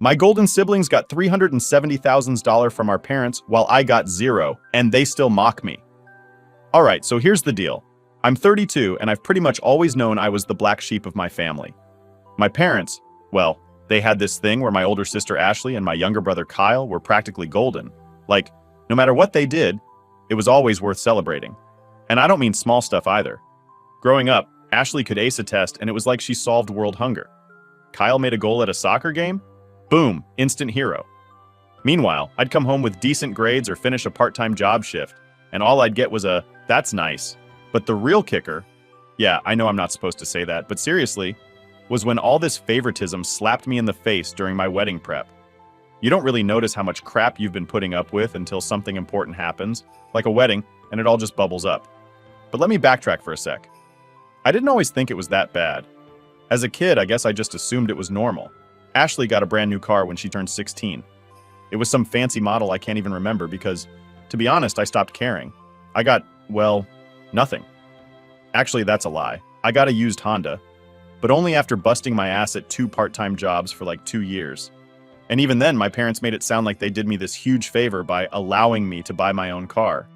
My golden siblings got $370,000 from our parents while I got zero, and they still mock me. Alright, so here's the deal. I'm 32 and I've pretty much always known I was the black sheep of my family. My parents, well, they had this thing where my older sister Ashley and my younger brother Kyle were practically golden. Like, no matter what they did, it was always worth celebrating. And I don't mean small stuff either. Growing up, Ashley could ace a test and it was like she solved world hunger. Kyle made a goal at a soccer game? Boom, instant hero. Meanwhile, I'd come home with decent grades or finish a part-time job shift, and all I'd get was a, "That's nice." But the real kicker, yeah, I know I'm not supposed to say that, but seriously, was when all this favoritism slapped me in the face during my wedding prep. You don't really notice how much crap you've been putting up with until something important happens, like a wedding, and it all just bubbles up. But let me backtrack for a sec. I didn't always think it was that bad. As a kid, I guess I just assumed it was normal. Ashley got a brand new car when she turned 16. It was some fancy model I can't even remember because, to be honest, I stopped caring. I got, well, nothing. Actually, that's a lie. I got a used Honda, but only after busting my ass at 2 part-time jobs for like 2 years. And even then, my parents made it sound like they did me this huge favor by allowing me to buy my own car.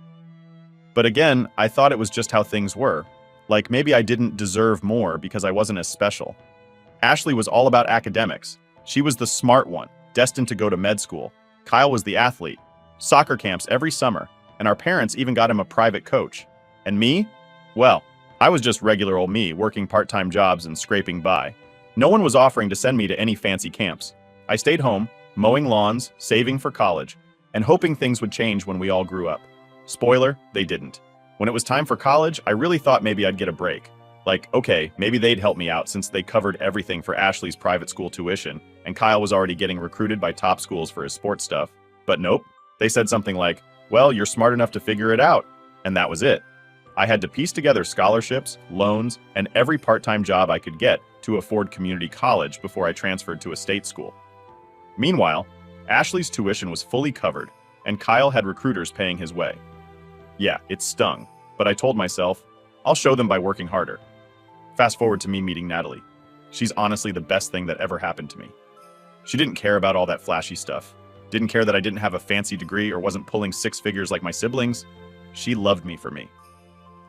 But again, I thought it was just how things were. Like maybe I didn't deserve more because I wasn't as special. Ashley was all about academics. She was the smart one, destined to go to med school. Kyle was the athlete. Soccer camps every summer, and our parents even got him a private coach. And me? Well, I was just regular old me, working part-time jobs and scraping by. No one was offering to send me to any fancy camps. I stayed home, mowing lawns, saving for college, and hoping things would change when we all grew up. Spoiler, they didn't. When it was time for college, I really thought maybe I'd get a break. Like, okay, maybe they'd help me out since they covered everything for Ashley's private school tuition, and Kyle was already getting recruited by top schools for his sports stuff. But nope, they said something like, "Well, you're smart enough to figure it out." And that was it. I had to piece together scholarships, loans, and every part-time job I could get to afford community college before I transferred to a state school. Meanwhile, Ashley's tuition was fully covered, and Kyle had recruiters paying his way. Yeah, it stung, but I told myself, I'll show them by working harder. Fast forward to me meeting Natalie. She's honestly the best thing that ever happened to me. She didn't care about all that flashy stuff. Didn't care that I didn't have a fancy degree or wasn't pulling 6 figures like my siblings. She loved me for me.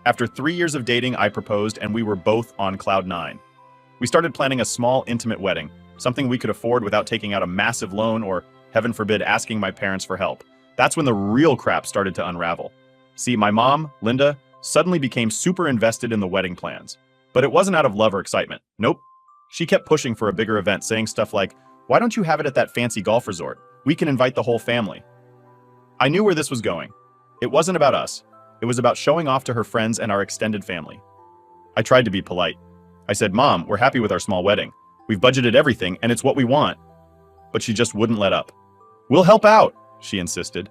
After 3 years of dating, I proposed and we were both on cloud 9. We started planning a small, intimate wedding, something we could afford without taking out a massive loan or, heaven forbid, asking my parents for help. That's when the real crap started to unravel. See, my mom, Linda, suddenly became super invested in the wedding plans. But it wasn't out of love or excitement. Nope. She kept pushing for a bigger event, saying stuff like, "Why don't you have it at that fancy golf resort? We can invite the whole family." I knew where this was going. It wasn't about us. It was about showing off to her friends and our extended family. I tried to be polite. I said, "Mom, we're happy with our small wedding. We've budgeted everything, and it's what we want." But she just wouldn't let up. "We'll help out," she insisted.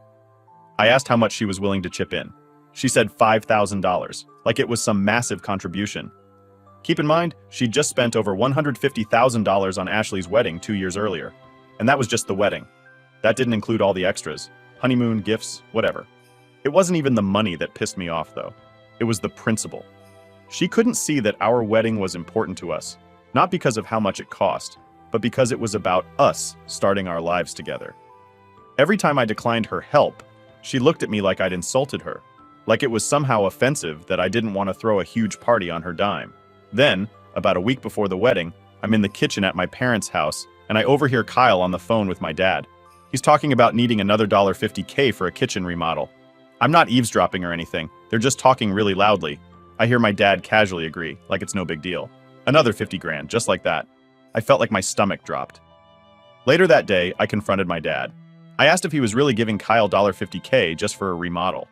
I asked how much she was willing to chip in. She said $5,000, like it was some massive contribution. Keep in mind, she'd just spent over $150,000 on Ashley's wedding 2 years earlier. And that was just the wedding. That didn't include all the extras. Honeymoon, gifts, whatever. It wasn't even the money that pissed me off, though. It was the principle. She couldn't see that our wedding was important to us, not because of how much it cost, but because it was about us starting our lives together. Every time I declined her help, she looked at me like I'd insulted her, like it was somehow offensive that I didn't want to throw a huge party on her dime. Then, about a week before the wedding, I'm in the kitchen at my parents' house, and I overhear Kyle on the phone with my dad. He's talking about needing another $50K for a kitchen remodel. I'm not eavesdropping or anything, they're just talking really loudly. I hear my dad casually agree, like it's no big deal. Another 50 grand, just like that. I felt like my stomach dropped. Later that day, I confronted my dad. I asked if he was really giving Kyle $50K just for a remodel.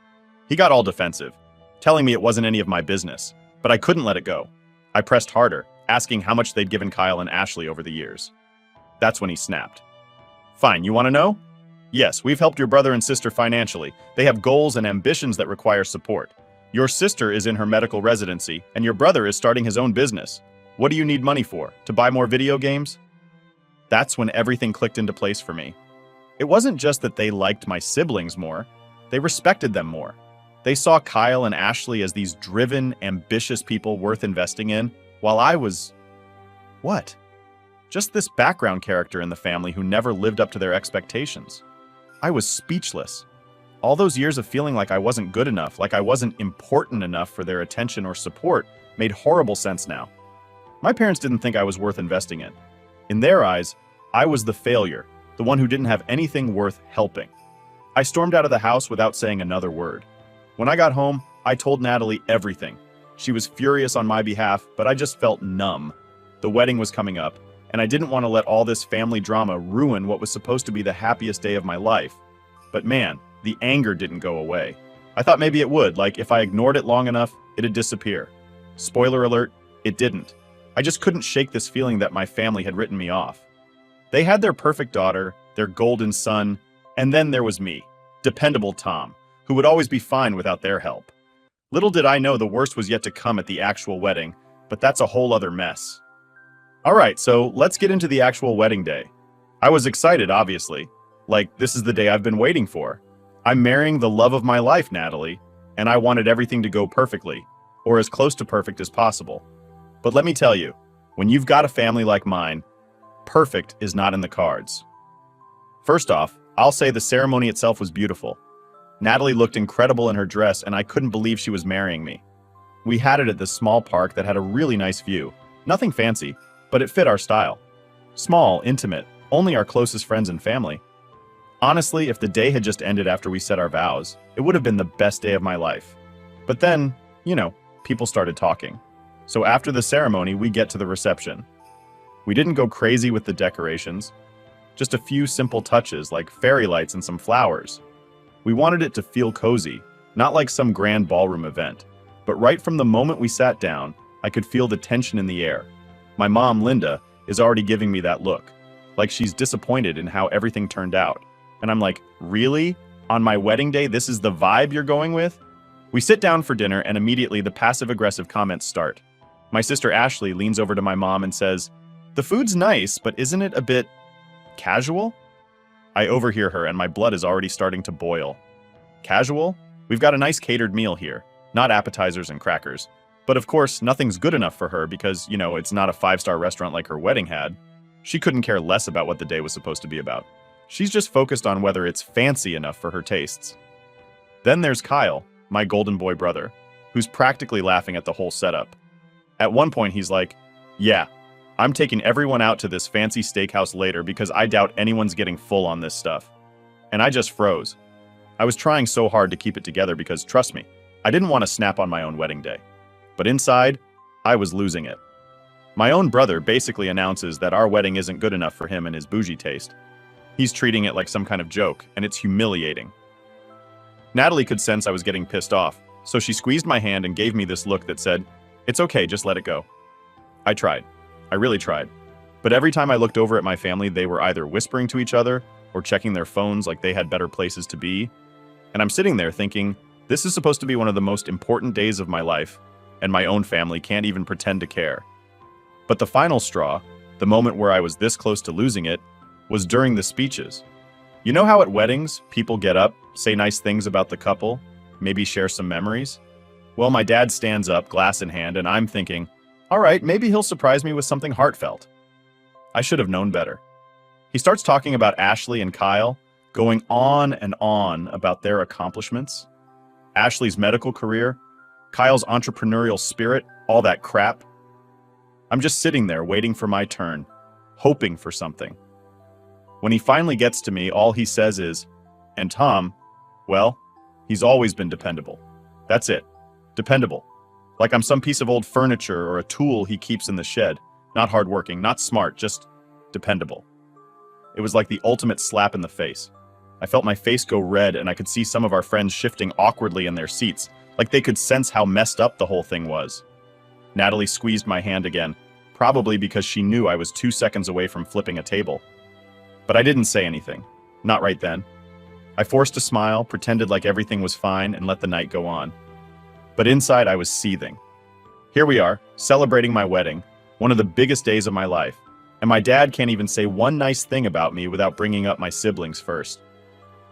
He got all defensive, telling me it wasn't any of my business, but I couldn't let it go. I pressed harder, asking how much they'd given Kyle and Ashley over the years. That's when he snapped. "Fine, you want to know? Yes, we've helped your brother and sister financially. They have goals and ambitions that require support. Your sister is in her medical residency, and your brother is starting his own business. What do you need money for? To buy more video games?" That's when everything clicked into place for me. It wasn't just that they liked my siblings more, they respected them more. They saw Kyle and Ashley as these driven, ambitious people worth investing in, while I was... what? Just this background character in the family who never lived up to their expectations. I was speechless. All those years of feeling like I wasn't good enough, like I wasn't important enough for their attention or support, made horrible sense now. My parents didn't think I was worth investing in. In their eyes, I was the failure, the one who didn't have anything worth helping. I stormed out of the house without saying another word. When I got home, I told Natalie everything. She was furious on my behalf, but I just felt numb. The wedding was coming up, and I didn't want to let all this family drama ruin what was supposed to be the happiest day of my life. But man, the anger didn't go away. I thought maybe it would, like if I ignored it long enough, it'd disappear. Spoiler alert, it didn't. I just couldn't shake this feeling that my family had written me off. They had their perfect daughter, their golden son, and then there was me, dependable Tom, who would always be fine without their help. Little did I know the worst was yet to come at the actual wedding, but that's a whole other mess. All right, so let's get into the actual wedding day. I was excited, obviously. Like, this is the day I've been waiting for. I'm marrying the love of my life, Natalie, and I wanted everything to go perfectly, or as close to perfect as possible. But let me tell you, when you've got a family like mine, perfect is not in the cards. First off, I'll say the ceremony itself was beautiful. Natalie looked incredible in her dress, and I couldn't believe she was marrying me. We had it at this small park that had a really nice view. Nothing fancy, but it fit our style. Small, intimate, only our closest friends and family. Honestly, if the day had just ended after we said our vows, it would have been the best day of my life. But then, people started talking. So after the ceremony, we get to the reception. We didn't go crazy with the decorations. Just a few simple touches like fairy lights and some flowers. We wanted it to feel cozy, not like some grand ballroom event. But right from the moment we sat down, I could feel the tension in the air. My mom, Linda, is already giving me that look, like she's disappointed in how everything turned out. And I'm like, really? On my wedding day, this is the vibe you're going with? We sit down for dinner and immediately the passive-aggressive comments start. My sister Ashley leans over to my mom and says, "The food's nice, but isn't it a bit casual?" I overhear her and my blood is already starting to boil. Casual? We've got a nice catered meal here, not appetizers and crackers. But of course, nothing's good enough for her because, it's not a five-star restaurant like her wedding had. She couldn't care less about what the day was supposed to be about. She's just focused on whether it's fancy enough for her tastes. Then there's Kyle, my golden boy brother, who's practically laughing at the whole setup. At one point, he's like, "Yeah, I'm taking everyone out to this fancy steakhouse later because I doubt anyone's getting full on this stuff." And I just froze. I was trying so hard to keep it together because, trust me, I didn't want to snap on my own wedding day. But inside, I was losing it. My own brother basically announces that our wedding isn't good enough for him and his bougie taste. He's treating it like some kind of joke, and it's humiliating. Natalie could sense I was getting pissed off, so she squeezed my hand and gave me this look that said, "It's okay, just let it go." I tried. I really tried. But every time I looked over at my family, they were either whispering to each other or checking their phones like they had better places to be. And I'm sitting there thinking, this is supposed to be one of the most important days of my life, and my own family can't even pretend to care. But the final straw, the moment where I was this close to losing it, was during the speeches. You know how at weddings, people get up, say nice things about the couple, maybe share some memories? Well, my dad stands up, glass in hand, and I'm thinking, all right, maybe he'll surprise me with something heartfelt. I should have known better. He starts talking about Ashley and Kyle, going on and on about their accomplishments. Ashley's medical career, Kyle's entrepreneurial spirit, all that crap. I'm just sitting there waiting for my turn, hoping for something. When he finally gets to me, all he says is, "And Tom, well, he's always been dependable." That's it. Dependable. Like I'm some piece of old furniture or a tool he keeps in the shed. Not hardworking, not smart, just dependable. It was like the ultimate slap in the face. I felt my face go red and I could see some of our friends shifting awkwardly in their seats, like they could sense how messed up the whole thing was. Natalie squeezed my hand again, probably because she knew I was 2 seconds away from flipping a table. But I didn't say anything. Not right then. I forced a smile, pretended like everything was fine, and let the night go on. But inside I was seething. Here we are, celebrating my wedding, one of the biggest days of my life, and my dad can't even say one nice thing about me without bringing up my siblings first.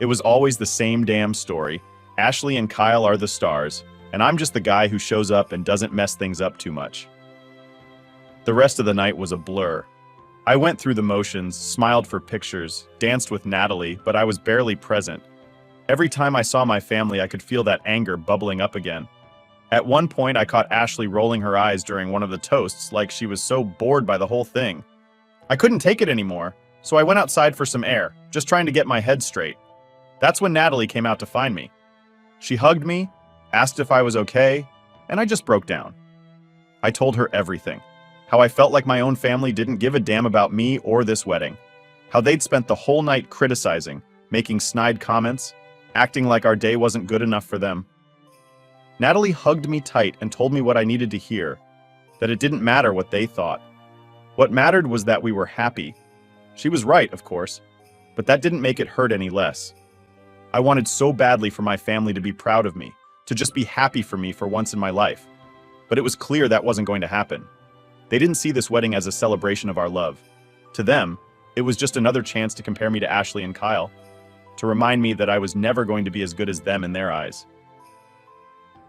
It was always the same damn story. Ashley and Kyle are the stars, and I'm just the guy who shows up and doesn't mess things up too much. The rest of the night was a blur. I went through the motions, smiled for pictures, danced with Natalie, but I was barely present. Every time I saw my family, I could feel that anger bubbling up again. At one point, I caught Ashley rolling her eyes during one of the toasts like she was so bored by the whole thing. I couldn't take it anymore, so I went outside for some air, just trying to get my head straight. That's when Natalie came out to find me. She hugged me, asked if I was okay, and I just broke down. I told her everything. How I felt like my own family didn't give a damn about me or this wedding. How they'd spent the whole night criticizing, making snide comments, acting like our day wasn't good enough for them. Natalie hugged me tight and told me what I needed to hear, that it didn't matter what they thought. What mattered was that we were happy. She was right, of course, but that didn't make it hurt any less. I wanted so badly for my family to be proud of me, to just be happy for me for once in my life. But it was clear that wasn't going to happen. They didn't see this wedding as a celebration of our love. To them, it was just another chance to compare me to Ashley and Kyle, to remind me that I was never going to be as good as them in their eyes.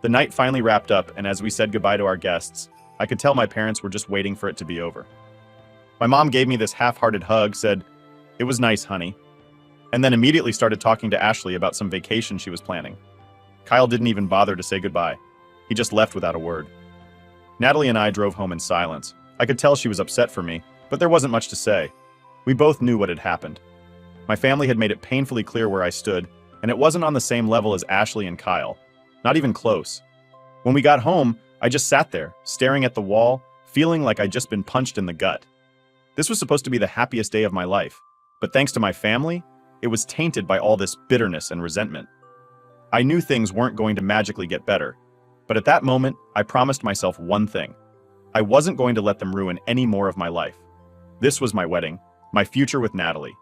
The night finally wrapped up, and as we said goodbye to our guests, I could tell my parents were just waiting for it to be over. My mom gave me this half-hearted hug, said, "It was nice, honey," and then immediately started talking to Ashley about some vacation she was planning. Kyle didn't even bother to say goodbye. He just left without a word. Natalie and I drove home in silence. I could tell she was upset for me, but there wasn't much to say. We both knew what had happened. My family had made it painfully clear where I stood, and it wasn't on the same level as Ashley and Kyle. Not even close. When we got home, I just sat there, staring at the wall, feeling like I'd just been punched in the gut. This was supposed to be the happiest day of my life, but thanks to my family, it was tainted by all this bitterness and resentment. I knew things weren't going to magically get better, but at that moment, I promised myself one thing. I wasn't going to let them ruin any more of my life. This was my wedding, my future with Natalie,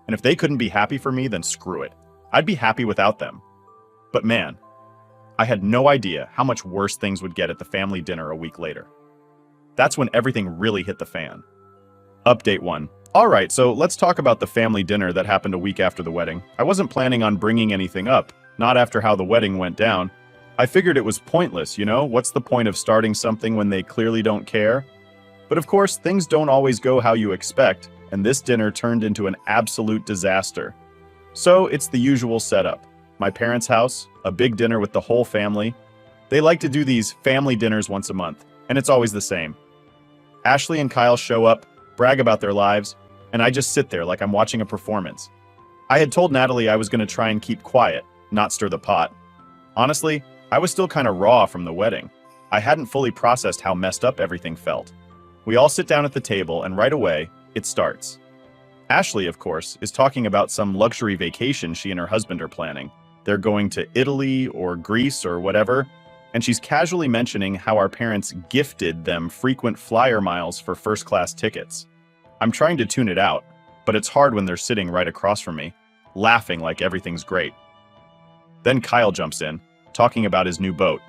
and if they couldn't be happy for me, then screw it. I'd be happy without them. But man, I had no idea how much worse things would get at the family dinner a week later. That's when everything really hit the fan. Update 1. Alright, so let's talk about the family dinner that happened a week after the wedding. I wasn't planning on bringing anything up, not after how the wedding went down. I figured it was pointless, you know? What's the point of starting something when they clearly don't care? But of course, things don't always go how you expect, and this dinner turned into an absolute disaster. So it's the usual setup. My parents' house, a big dinner with the whole family. They like to do these family dinners once a month, and it's always the same. Ashley and Kyle show up, brag about their lives, and I just sit there like I'm watching a performance. I had told Natalie I was going to try and keep quiet, not stir the pot. Honestly, I was still kind of raw from the wedding. I hadn't fully processed how messed up everything felt. We all sit down at the table, and right away, it starts. Ashley, of course, is talking about some luxury vacation she and her husband are planning. They're going to Italy or Greece or whatever, and she's casually mentioning how our parents gifted them frequent flyer miles for first-class tickets. I'm trying to tune it out, but it's hard when they're sitting right across from me, laughing like everything's great. Then Kyle jumps in, talking about his new boat.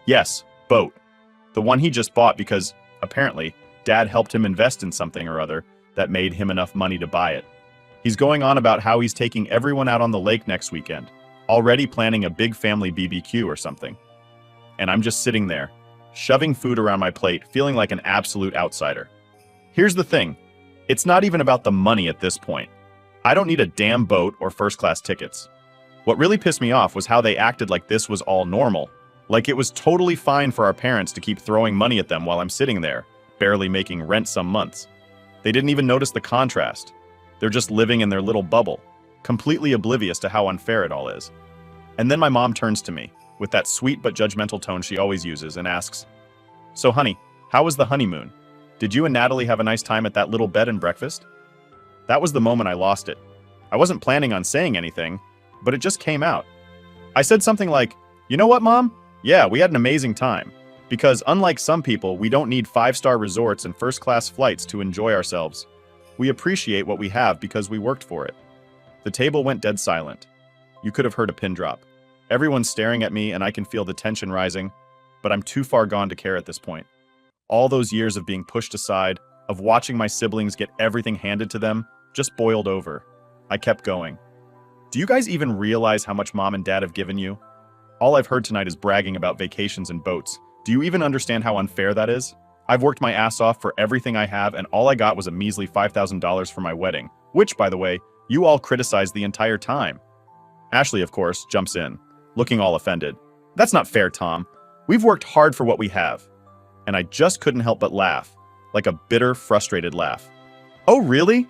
Yes, boat. The one he just bought because, apparently, Dad helped him invest in something or other that made him enough money to buy it. He's going on about how he's taking everyone out on the lake next weekend, already planning a big family BBQ or something. And I'm just sitting there, shoving food around my plate, feeling like an absolute outsider. Here's the thing. It's not even about the money at this point. I don't need a damn boat or first-class tickets. What really pissed me off was how they acted like this was all normal. Like it was totally fine for our parents to keep throwing money at them while I'm sitting there, barely making rent some months. They didn't even notice the contrast. They're just living in their little bubble, completely oblivious to how unfair it all is. And then my mom turns to me, with that sweet but judgmental tone she always uses, and asks, "So honey, how was the honeymoon? Did you and Natalie have a nice time at that little bed and breakfast?" That was the moment I lost it. I wasn't planning on saying anything, but it just came out. I said something like, "You know what, Mom? Yeah, we had an amazing time. Because unlike some people, we don't need 5-star resorts and first-class flights to enjoy ourselves. We appreciate what we have because we worked for it." The table went dead silent. You could have heard a pin drop. Everyone's staring at me and I can feel the tension rising, but I'm too far gone to care at this point. All those years of being pushed aside, of watching my siblings get everything handed to them, just boiled over. I kept going. "Do you guys even realize how much Mom and Dad have given you? All I've heard tonight is bragging about vacations and boats. Do you even understand how unfair that is? I've worked my ass off for everything I have, and all I got was a measly $5,000 for my wedding, which, by the way, you all criticized the entire time. Ashley, of course, jumps in, looking all offended. That's not fair, Tom. We've worked hard for what we have. And I just couldn't help but laugh, like a bitter, frustrated laugh. Oh, really?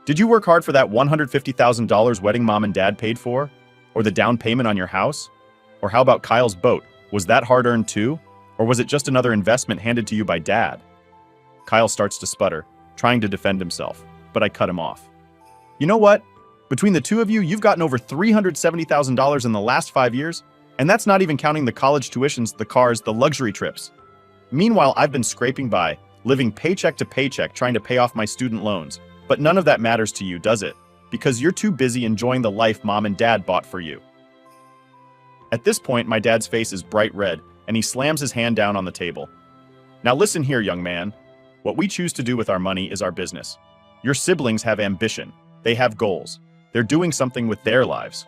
Did you work hard for that $150,000 wedding mom and dad paid for? Or the down payment on your house? Or how about Kyle's boat? Was that hard-earned too? Or was it just another investment handed to you by dad? Kyle starts to sputter, trying to defend himself, but I cut him off. You know what? Between the two of you, you've gotten over $370,000 in the last 5 years, and that's not even counting the college tuitions, the cars, the luxury trips. Meanwhile, I've been scraping by, living paycheck to paycheck trying to pay off my student loans. But none of that matters to you, does it? Because you're too busy enjoying the life mom and dad bought for you. At this point, my dad's face is bright red, and he slams his hand down on the table. Now listen here, young man. What we choose to do with our money is our business. Your siblings have ambition. They have goals. They're doing something with their lives.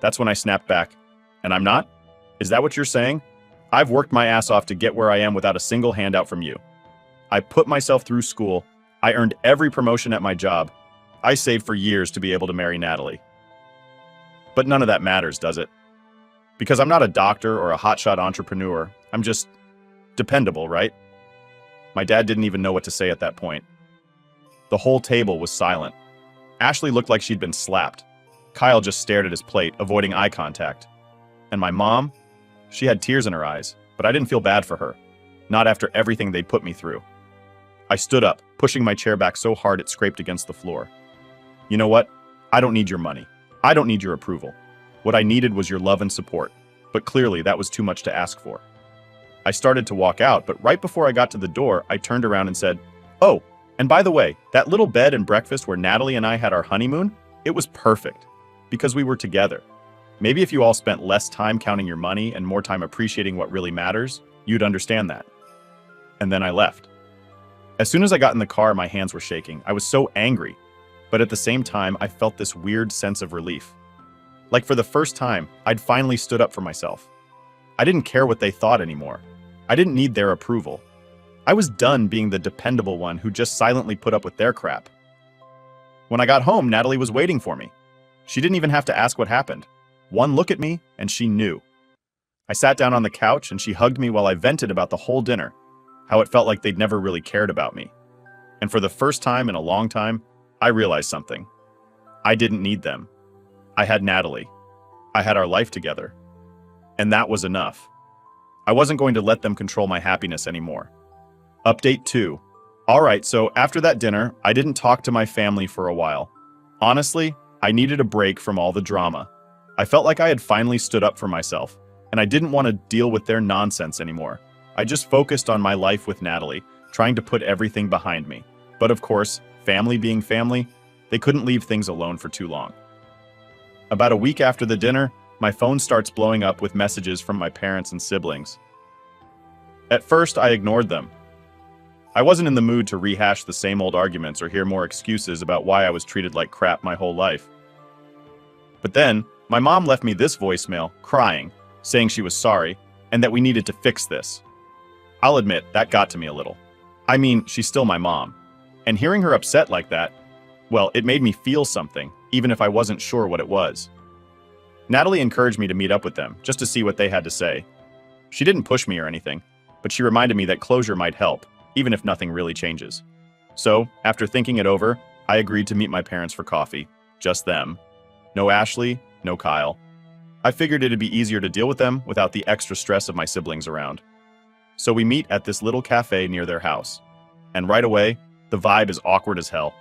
That's when I snapped back. And I'm not? Is that what you're saying? I've worked my ass off to get where I am without a single handout from you. I put myself through school. I earned every promotion at my job. I saved for years to be able to marry Natalie. But none of that matters, does it? Because I'm not a doctor or a hotshot entrepreneur. I'm just dependable, right? My dad didn't even know what to say at that point. The whole table was silent. Ashley looked like she'd been slapped. Kyle just stared at his plate, avoiding eye contact. And my mom? She had tears in her eyes, but I didn't feel bad for her. Not after everything they'd put me through. I stood up, pushing my chair back so hard it scraped against the floor. You know what? I don't need your money. I don't need your approval. What I needed was your love and support, but clearly that was too much to ask for. I started to walk out, but right before I got to the door, I turned around and said, "Oh, and by the way, that little bed and breakfast where Natalie and I had our honeymoon, it was perfect, because we were together. Maybe if you all spent less time counting your money and more time appreciating what really matters, you'd understand that." And then I left. As soon as I got in the car, my hands were shaking. I was so angry, but at the same time, I felt this weird sense of relief. Like for the first time, I'd finally stood up for myself. I didn't care what they thought anymore. I didn't need their approval. I was done being the dependable one who just silently put up with their crap. When I got home, Natalie was waiting for me. She didn't even have to ask what happened. One look at me, and she knew. I sat down on the couch, and she hugged me while I vented about the whole dinner, how it felt like they'd never really cared about me. And for the first time in a long time, I realized something. I didn't need them. I had Natalie. I had our life together. And that was enough. I wasn't going to let them control my happiness anymore. Update 2. All right, so after that dinner, I didn't talk to my family for a while. Honestly, I needed a break from all the drama. I felt like I had finally stood up for myself, and I didn't want to deal with their nonsense anymore. I just focused on my life with Natalie, trying to put everything behind me. But of course, family being family, they couldn't leave things alone for too long. About a week after the dinner, my phone starts blowing up with messages from my parents and siblings. At first, I ignored them. I wasn't in the mood to rehash the same old arguments or hear more excuses about why I was treated like crap my whole life. But then, my mom left me this voicemail, crying, saying she was sorry, and that we needed to fix this. I'll admit, that got to me a little. I mean, she's still my mom. And hearing her upset like that, well, it made me feel something, even if I wasn't sure what it was. Natalie encouraged me to meet up with them, just to see what they had to say. She didn't push me or anything, but she reminded me that closure might help, even if nothing really changes. So, after thinking it over, I agreed to meet my parents for coffee. Just them. No Ashley, no Kyle. I figured it'd be easier to deal with them without the extra stress of my siblings around. So we meet at this little cafe near their house. And right away, the vibe is awkward as hell.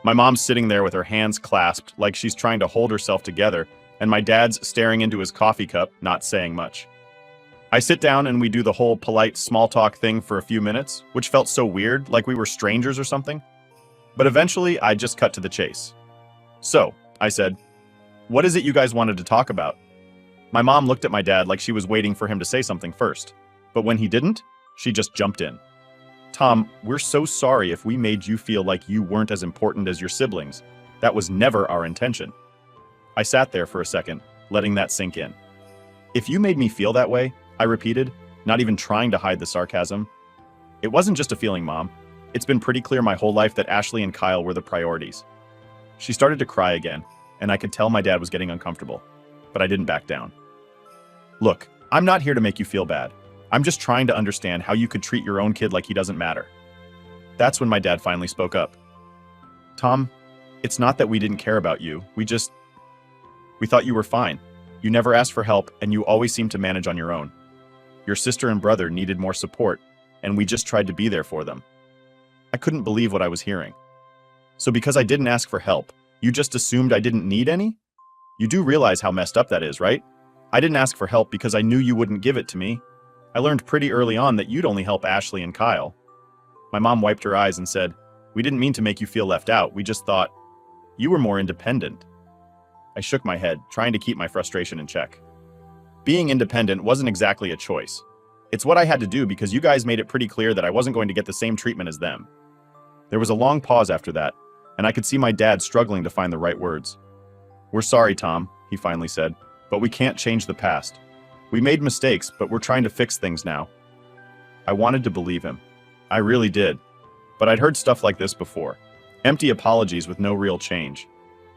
My mom's sitting there with her hands clasped like she's trying to hold herself together, and my dad's staring into his coffee cup, not saying much. I sit down and we do the whole polite small talk thing for a few minutes, which felt so weird, like we were strangers or something. But eventually, I just cut to the chase. "So," I said, "what is it you guys wanted to talk about?" My mom looked at my dad like she was waiting for him to say something first. But when he didn't, she just jumped in. "Tom, we're so sorry if we made you feel like you weren't as important as your siblings. That was never our intention." I sat there for a second, letting that sink in. "If you made me feel that way," I repeated, not even trying to hide the sarcasm, It wasn't just a feeling, Mom. It's been pretty clear my whole life that Ashley and Kyle were the priorities. She started to cry again, and I could tell my dad was getting uncomfortable, but I didn't back down. Look, I'm not here to make you feel bad. I'm just trying to understand how you could treat your own kid like he doesn't matter. That's when my dad finally spoke up. Tom, it's not that we didn't care about you. We thought you were fine. You never asked for help, and you always seemed to manage on your own. Your sister and brother needed more support, and we just tried to be there for them. I couldn't believe what I was hearing. So because I didn't ask for help, you just assumed I didn't need any? You do realize how messed up that is, right? I didn't ask for help because I knew you wouldn't give it to me. I learned pretty early on that you'd only help Ashley and Kyle. My mom wiped her eyes and said, "We didn't mean to make you feel left out. We just thought you were more independent." I shook my head, trying to keep my frustration in check. Being independent wasn't exactly a choice. It's what I had to do because you guys made it pretty clear that I wasn't going to get the same treatment as them. There was a long pause after that, and I could see my dad struggling to find the right words. "We're sorry, Tom," he finally said, "but we can't change the past. We made mistakes, but we're trying to fix things now." I wanted to believe him. I really did. But I'd heard stuff like this before. Empty apologies with no real change.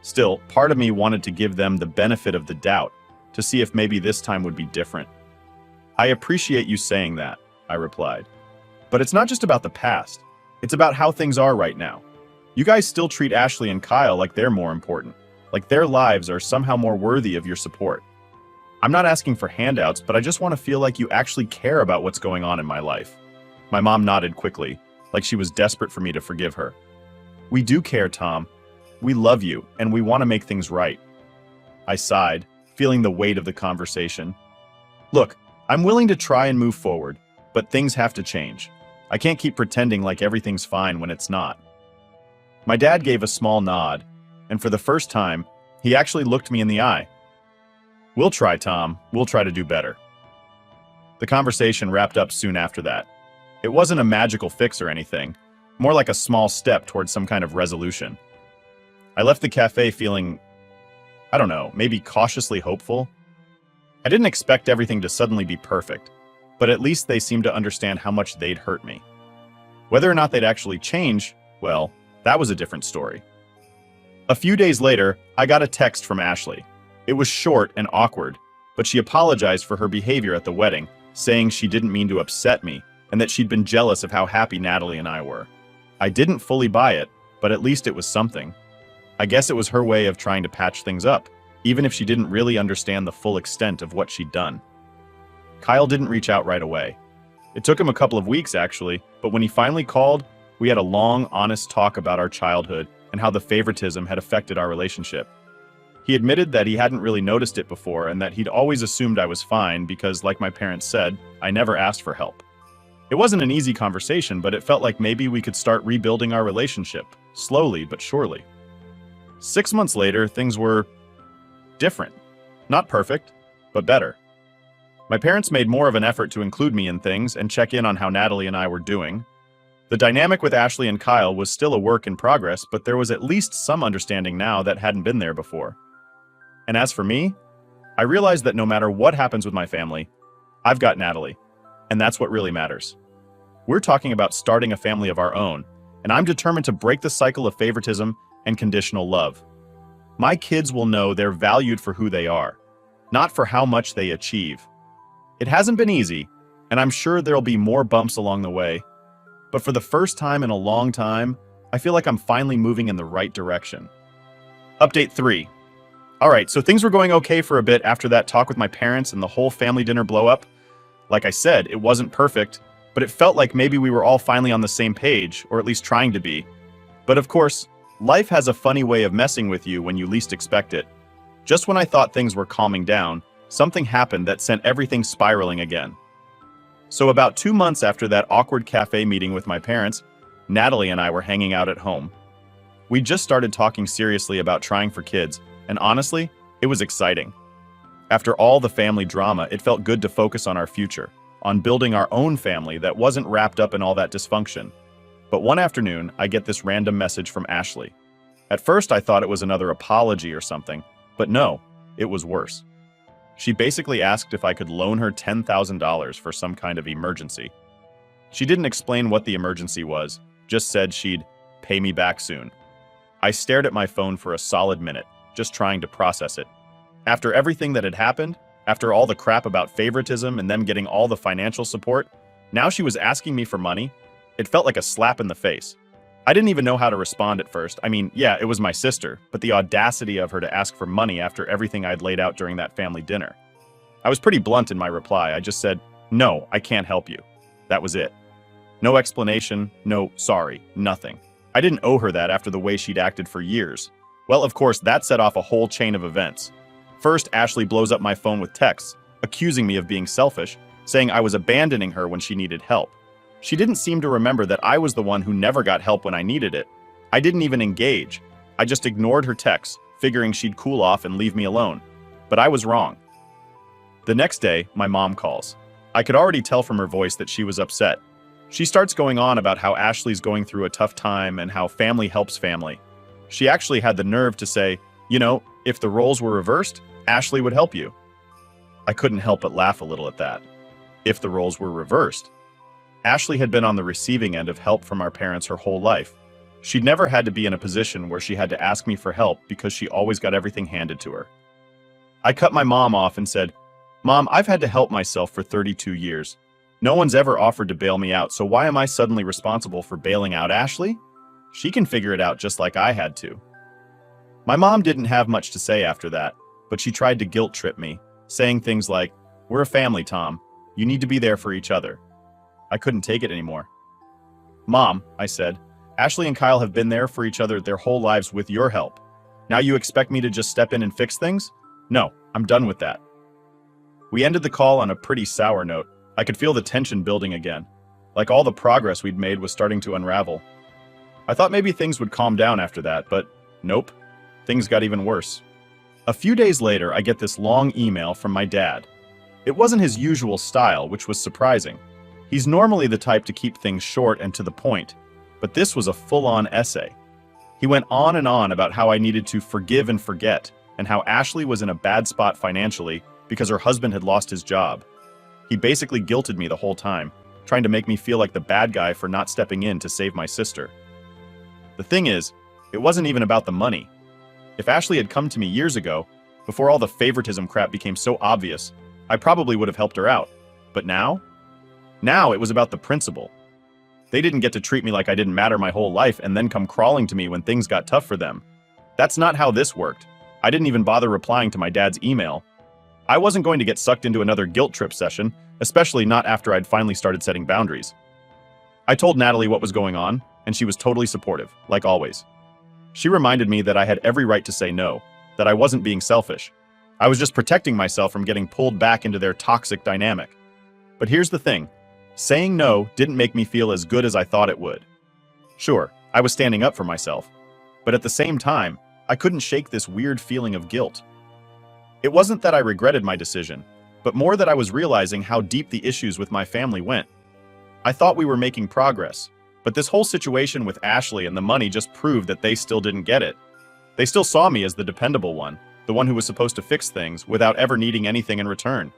Still, part of me wanted to give them the benefit of the doubt, to see if maybe this time would be different. "I appreciate you saying that," I replied. "But it's not just about the past. It's about how things are right now. You guys still treat Ashley and Kyle like they're more important, like their lives are somehow more worthy of your support. I'm not asking for handouts, but I just want to feel like you actually care about what's going on in my life." My mom nodded quickly, like she was desperate for me to forgive her. "We do care, Tom. We love you, and we want to make things right." I sighed, feeling the weight of the conversation. "Look, I'm willing to try and move forward, but things have to change. I can't keep pretending like everything's fine when it's not." My dad gave a small nod, and for the first time, he actually looked me in the eye. "We'll try, Tom. We'll try to do better." The conversation wrapped up soon after that. It wasn't a magical fix or anything, more like a small step towards some kind of resolution. I left the cafe feeling, I don't know, maybe cautiously hopeful. I didn't expect everything to suddenly be perfect, but at least they seemed to understand how much they'd hurt me. Whether or not they'd actually change, well, that was a different story. A few days later, I got a text from Ashley. It was short and awkward, but she apologized for her behavior at the wedding, saying she didn't mean to upset me and that she'd been jealous of how happy Natalie and I were. I didn't fully buy it, but at least it was something. I guess it was her way of trying to patch things up, even if she didn't really understand the full extent of what she'd done. Kyle didn't reach out right away. It took him a couple of weeks, actually, but when he finally called, we had a long, honest talk about our childhood and how the favoritism had affected our relationship. He admitted that he hadn't really noticed it before and that he'd always assumed I was fine because, like my parents said, I never asked for help. It wasn't an easy conversation, but it felt like maybe we could start rebuilding our relationship, slowly but surely. 6 months later, things were different. Not perfect, but better. My parents made more of an effort to include me in things and check in on how Natalie and I were doing. The dynamic with Ashley and Kyle was still a work in progress, but there was at least some understanding now that hadn't been there before. And as for me, I realized that no matter what happens with my family, I've got Natalie, and that's what really matters. We're talking about starting a family of our own, and I'm determined to break the cycle of favoritism and conditional love. My kids will know they're valued for who they are, not for how much they achieve. It hasn't been easy, and I'm sure there'll be more bumps along the way, but for the first time in a long time, I feel like I'm finally moving in the right direction. Update 3. Alright, so things were going okay for a bit after that talk with my parents and the whole family dinner blow up. Like I said, it wasn't perfect, but it felt like maybe we were all finally on the same page, or at least trying to be. But of course, life has a funny way of messing with you when you least expect it. Just when I thought things were calming down, something happened that sent everything spiraling again. So about 2 months after that awkward cafe meeting with my parents, Natalie and I were hanging out at home. We just started talking seriously about trying for kids, and honestly, it was exciting. After all the family drama, it felt good to focus on our future, on building our own family that wasn't wrapped up in all that dysfunction. But one afternoon, I get this random message from Ashley. At first, I thought it was another apology or something, but no, it was worse. She basically asked if I could loan her $10,000 for some kind of emergency. She didn't explain what the emergency was, just said she'd pay me back soon. I stared at my phone for a solid minute, just trying to process it. After everything that had happened, after all the crap about favoritism and them getting all the financial support, now she was asking me for money? It felt like a slap in the face. I didn't even know how to respond at first. I mean, yeah, it was my sister, but the audacity of her to ask for money after everything I'd laid out during that family dinner. I was pretty blunt in my reply. I just said, "No, I can't help you." That was it. No explanation, no sorry, nothing. I didn't owe her that after the way she'd acted for years. Well, of course, that set off a whole chain of events. First, Ashley blows up my phone with texts, accusing me of being selfish, saying I was abandoning her when she needed help. She didn't seem to remember that I was the one who never got help when I needed it. I didn't even engage. I just ignored her texts, figuring she'd cool off and leave me alone. But I was wrong. The next day, my mom calls. I could already tell from her voice that she was upset. She starts going on about how Ashley's going through a tough time and how family helps family. She actually had the nerve to say, if the roles were reversed, Ashley would help you. I couldn't help but laugh a little at that. If the roles were reversed. Ashley had been on the receiving end of help from our parents her whole life. She'd never had to be in a position where she had to ask me for help because she always got everything handed to her. I cut my mom off and said, "Mom, I've had to help myself for 32 years. No one's ever offered to bail me out, so why am I suddenly responsible for bailing out Ashley? She can figure it out just like I had to." My mom didn't have much to say after that, but she tried to guilt trip me, saying things like, "We're a family, Tom. You need to be there for each other." I couldn't take it anymore. "Mom," I said, "Ashley and Kyle have been there for each other their whole lives with your help. Now you expect me to just step in and fix things? No, I'm done with that." We ended the call on a pretty sour note. I could feel the tension building again, like all the progress we'd made was starting to unravel. I thought maybe things would calm down after that, but nope, things got even worse. A few days later, I get this long email from my dad. It wasn't his usual style, which was surprising. He's normally the type to keep things short and to the point, but this was a full-on essay. He went on and on about how I needed to forgive and forget, and how Ashley was in a bad spot financially because her husband had lost his job. He basically guilted me the whole time, trying to make me feel like the bad guy for not stepping in to save my sister. The thing is, it wasn't even about the money. If Ashley had come to me years ago, before all the favoritism crap became so obvious, I probably would have helped her out. But now? Now it was about the principle. They didn't get to treat me like I didn't matter my whole life and then come crawling to me when things got tough for them. That's not how this worked. I didn't even bother replying to my dad's email. I wasn't going to get sucked into another guilt trip session, especially not after I'd finally started setting boundaries. I told Natalie what was going on, and she was totally supportive, like always. She reminded me that I had every right to say no, that I wasn't being selfish. I was just protecting myself from getting pulled back into their toxic dynamic. But here's the thing. Saying no didn't make me feel as good as I thought it would. Sure, I was standing up for myself, but at the same time, I couldn't shake this weird feeling of guilt. It wasn't that I regretted my decision, but more that I was realizing how deep the issues with my family went. I thought we were making progress, but this whole situation with Ashley and the money just proved that they still didn't get it. They still saw me as the dependable one, the one who was supposed to fix things without ever needing anything in return.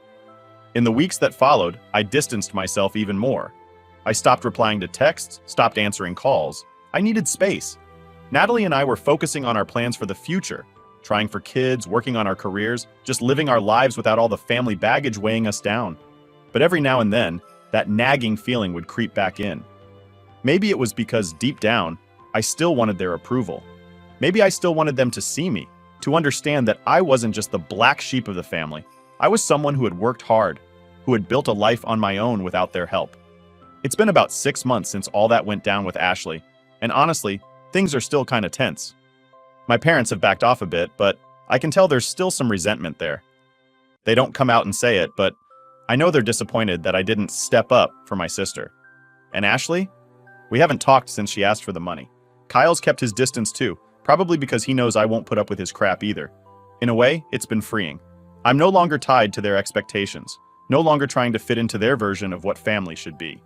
In the weeks that followed, I distanced myself even more. I stopped replying to texts, stopped answering calls. I needed space. Natalie and I were focusing on our plans for the future, trying for kids, working on our careers, just living our lives without all the family baggage weighing us down. But every now and then, that nagging feeling would creep back in. Maybe it was because deep down, I still wanted their approval. Maybe I still wanted them to see me, to understand that I wasn't just the black sheep of the family. I was someone who had worked hard, who had built a life on my own without their help. It's been about 6 months since all that went down with Ashley, and honestly, things are still kind of tense. My parents have backed off a bit, but I can tell there's still some resentment there. They don't come out and say it, but I know they're disappointed that I didn't step up for my sister. And Ashley? We haven't talked since she asked for the money. Kyle's kept his distance too, probably because he knows I won't put up with his crap either. In a way, it's been freeing. I'm no longer tied to their expectations, no longer trying to fit into their version of what family should be.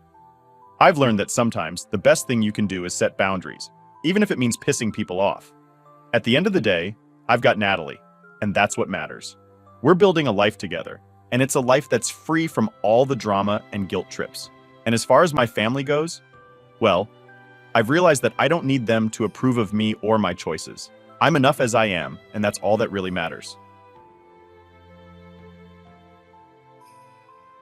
I've learned that sometimes the best thing you can do is set boundaries, even if it means pissing people off. At the end of the day, I've got Natalie, and that's what matters. We're building a life together, and it's a life that's free from all the drama and guilt trips. And as far as my family goes, well, I've realized that I don't need them to approve of me or my choices. I'm enough as I am, and that's all that really matters.